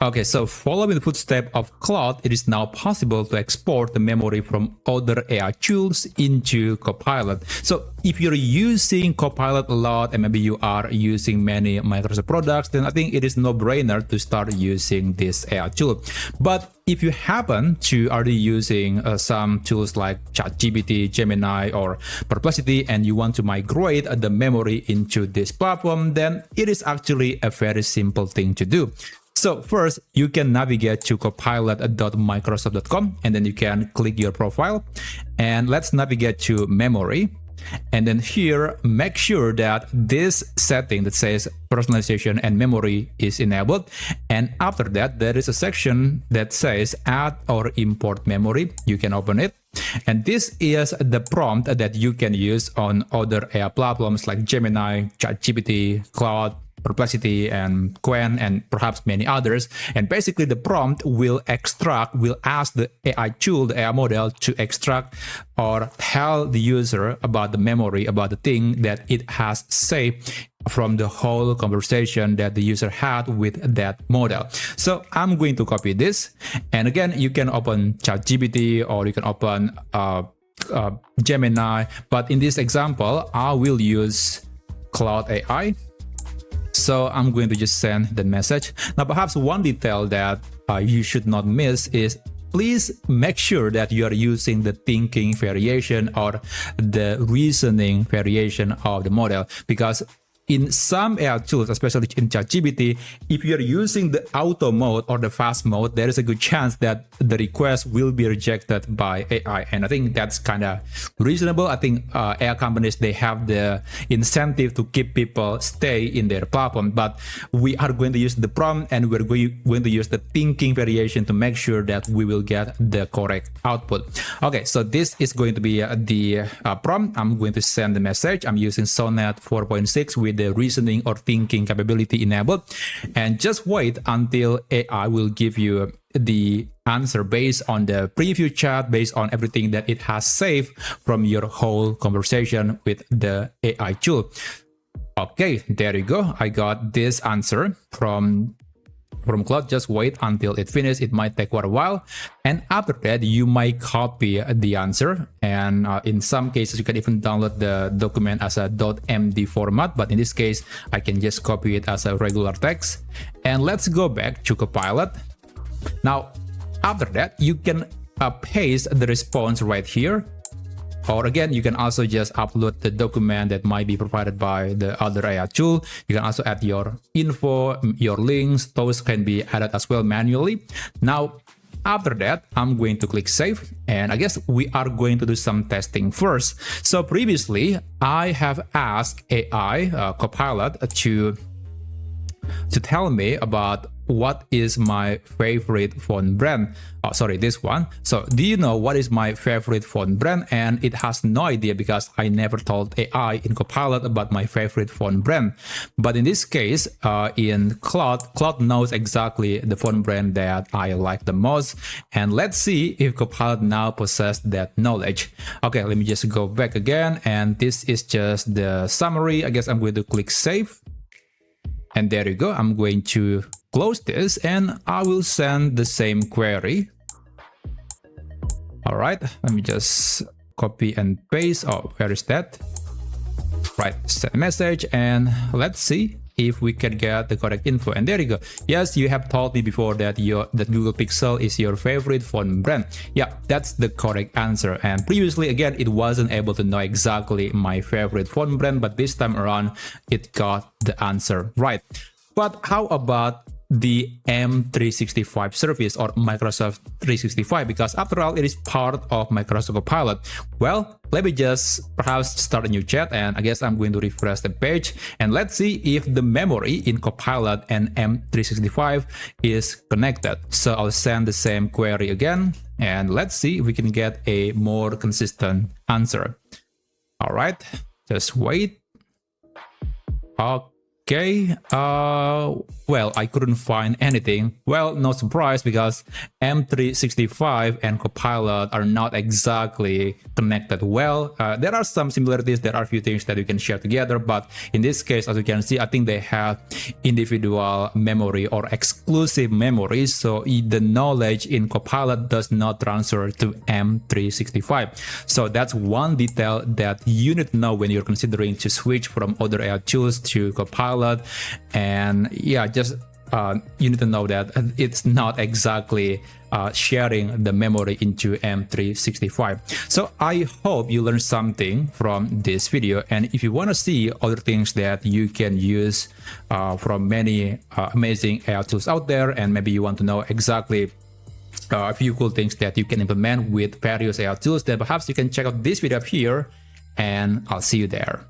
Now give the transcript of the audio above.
Okay, so following the footstep of Claude, it is now possible to export the memory from other AI tools into Copilot. So if you're using Copilot a lot and maybe you are using many Microsoft products, then I think it is no-brainer to start using this AI tool. But if you happen to already using some tools like ChatGPT, Gemini, or Perplexity, and you want to migrate the memory into this platform, then it is actually a very simple thing to do. So first, you can navigate to copilot.microsoft.com, and then you can click your profile, and let's navigate to memory. And then here, make sure that this setting that says personalization and memory is enabled. And after that, there is a section that says add or import memory. You can open it. And this is the prompt that you can use on other AI platforms like Gemini, ChatGPT, Claude, Perplexity, and Quen, and perhaps many others. And basically the prompt will ask the AI tool, the AI model, to extract or tell the user about the memory, about the thing that it has saved from the whole conversation that the user had with that model. So I'm going to copy this. And again, you can open ChatGPT or you can open Gemini. But in this example, I will use Claude AI. So I'm going to just send the message. Now, perhaps one detail that you should not miss is please make sure that you are using the thinking variation or the reasoning variation of the model, because in some AI tools, especially in ChatGPT, if you're using the auto mode or the fast mode, there is a good chance that the request will be rejected by AI. And I think that's kind of reasonable. I think AI companies, they have the incentive to keep people stay in their platform. But we are going to use the prompt, and we're going to use the thinking variation to make sure that we will get the correct output. Okay, so this is going to be the prompt. I'm going to send the message. I'm using Sonnet 4.6 with the reasoning or thinking capability enabled, and just wait until AI will give you the answer based on the preview chat, based on everything that it has saved from your whole conversation with the AI tool. Okay, there you go. I got this answer from Claude. Just wait until it finishes. It might take quite a while. And after that, you might copy the answer. And in some cases, you can even download the document as a .md format. But in this case, I can just copy it as a regular text. And let's go back to Copilot. Now, after that, you can paste the response right here. Or again, you can also just upload the document that might be provided by the other AI tool. You can also add your info, your links. Those can be added as well manually. Now, after that, I'm going to click save. And I guess we are going to do some testing first. So previously, I have asked AI Copilot to tell me about what is my favorite phone brand. Oh, sorry, this one. So do you know what is my favorite phone brand? And it has no idea because I never told AI in Copilot about my favorite phone brand. But in this case, in Claude knows exactly the phone brand that I like the most. And let's see if Copilot now possesses that knowledge. Okay, let me just go back again. And this is just the summary. I guess I'm going to click save. And there you go. I'm going to close this and I will send the same query. All right, let me just copy and paste. Oh, where is that? Right, send message and let's see if we can get the correct info. And there you go. Yes, you have told me before that that Google Pixel is your favorite phone brand. Yeah, that's the correct answer. And previously, again, it wasn't able to know exactly my favorite phone brand, but this time around, it got the answer right. But how about the M365 service or Microsoft 365? Because after all, it is part of Microsoft Copilot. Well, let me just perhaps start a new chat, and I guess I'm going to refresh the page and let's see if the memory in Copilot and M365 is connected. So I'll send the same query again and let's see if we can get a more consistent answer. All right, just wait. Okay, well, I couldn't find anything. Well, no surprise, because M365 and Copilot are not exactly connected well. There are some similarities, there are a few things that you can share together, but in this case, as you can see, I think they have individual memory or exclusive memory, so the knowledge in Copilot does not transfer to M365. So that's one detail that you need to know when you're considering to switch from other AI tools to Copilot. And yeah, just you need to know that it's not exactly sharing the memory into M365. So I hope you learned something from this video, and if you want to see other things that you can use from many amazing AI tools out there, and maybe you want to know exactly a few cool things that you can implement with various AI tools, then perhaps you can check out this video up here, and I'll see you there.